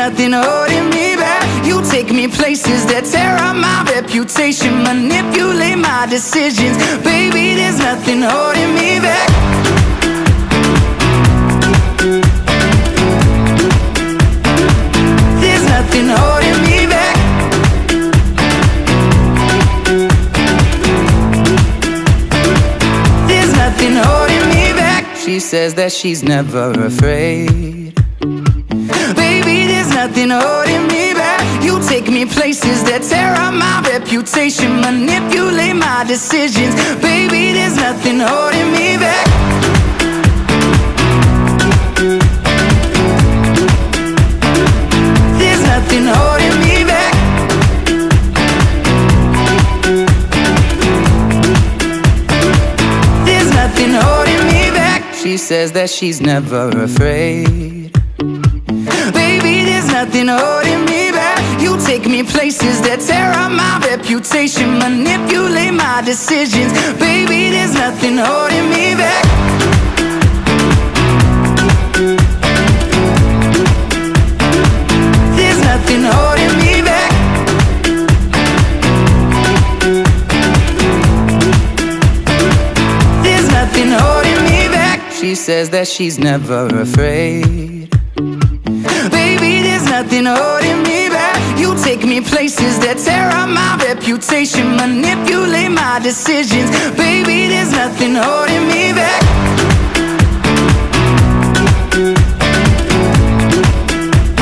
nothing holding me back. You take me places that tear up my reputation, manipulate my decisions. Baby, there's nothing holding me back. There's nothing holding me back. There's nothing holding me back. She says that she's never afraid. Baby, there's nothing holding me back. You take me places that tear up my reputation, manipulate my decisions. Baby, there's nothing holding me back. There's nothing holding me back. There's nothing holding me back. She says that she's never afraid. Baby, there's nothing holding me back. You take me places that tear up my reputation, manipulate my decisions. Baby, there's nothing holding me back. There's nothing holding me back. There's nothing holding me back. She says that she's never afraid. Baby, there's nothing holding me back. You take me places that tear up my reputation, manipulate my decisions. Baby, there's nothing holding me back.